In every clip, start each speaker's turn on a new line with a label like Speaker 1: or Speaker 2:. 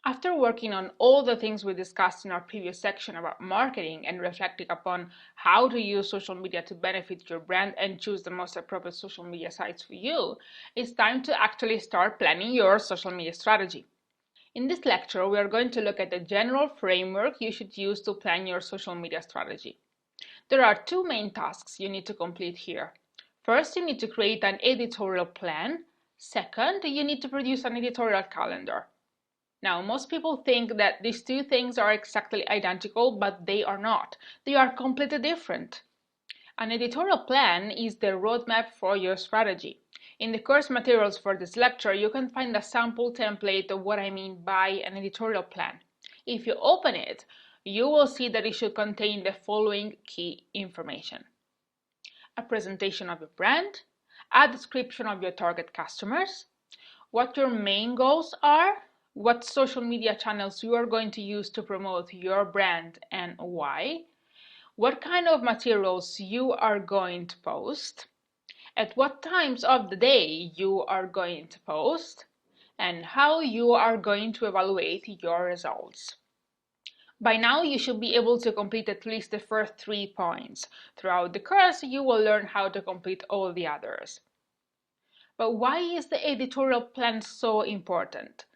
Speaker 1: After working on all the things we discussed in our previous section about marketing and reflecting upon how to use social media to benefit your brand and choose the most appropriate social media sites for you, it's time to actually start planning your social media strategy. In this lecture, we are going to look at the general framework you should use to plan your social media strategy. There are two main tasks you need to complete here. First, you need to create an editorial plan. Second, you need to produce an editorial calendar. Now, most people think that these two things are exactly identical, but they are not. They are completely different. An editorial plan is the roadmap for your strategy. In the course materials for this lecture, you can find a sample template of what I mean by an editorial plan. If you open it, you will see that it should contain the following key information: a presentation of your brand, a description of your target customers, what your main goals are, what social media channels you are going to use to promote your brand and why, what kind of materials you are going to post, at what times of the day you are going to post, and how you are going to evaluate your results. By now, you should be able to complete at least the first 3 points. Throughout the course, you will learn how to complete all the others. But why is the editorial plan so important?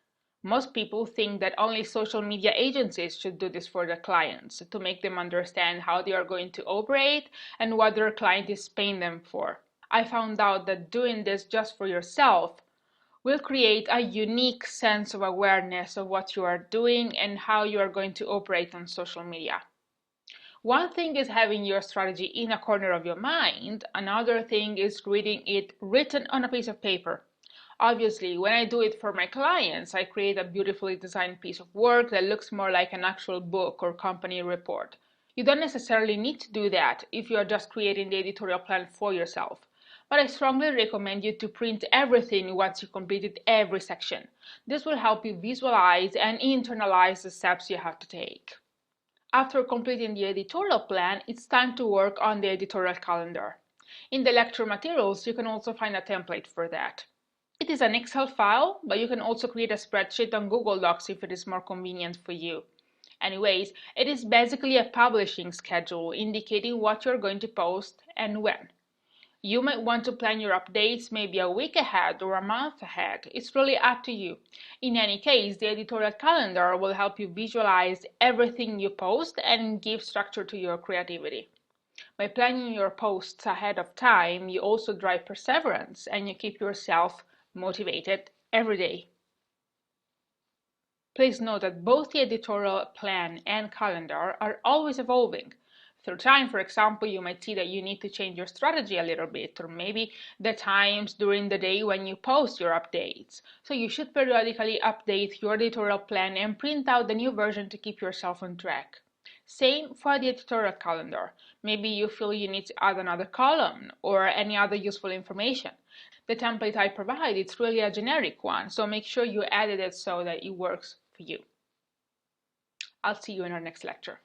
Speaker 1: Most people think that only social media agencies should do this for their clients, to make them understand how they are going to operate and what their client is paying them for. I found out that doing this just for yourself will create a unique sense of awareness of what you are doing and how you are going to operate on social media. One thing is having your strategy in a corner of your mind, another thing is reading it written on a piece of paper. Obviously, when I do it for my clients, I create a beautifully designed piece of work that looks more like an actual book or company report. You don't necessarily need to do that if you are just creating the editorial plan for yourself. But I strongly recommend you to print everything once you completed every section. This will help you visualize and internalize the steps you have to take. After completing the editorial plan, it's time to work on the editorial calendar. In the lecture materials, you can also find a template for that. It is an Excel file, but you can also create a spreadsheet on Google Docs if it is more convenient for you. Anyways, it is basically a publishing schedule indicating what you're going to post and when. You might want to plan your updates maybe a week ahead or a month ahead. It's really up to you. In any case, the editorial calendar will help you visualize everything you post and give structure to your creativity. By planning your posts ahead of time, you also drive perseverance and you keep yourself motivated every day. Please note that both the editorial plan and calendar are always evolving. Through time, for example, you might see that you need to change your strategy a little bit, or maybe the times during the day when you post your updates. So you should periodically update your editorial plan and print out the new version to keep yourself on track. Same for the editorial calendar. Maybe you feel you need to add another column or any other useful information. The template I provide is really a generic one, so make sure you edit it so that it works for you. I'll see you in our next lecture.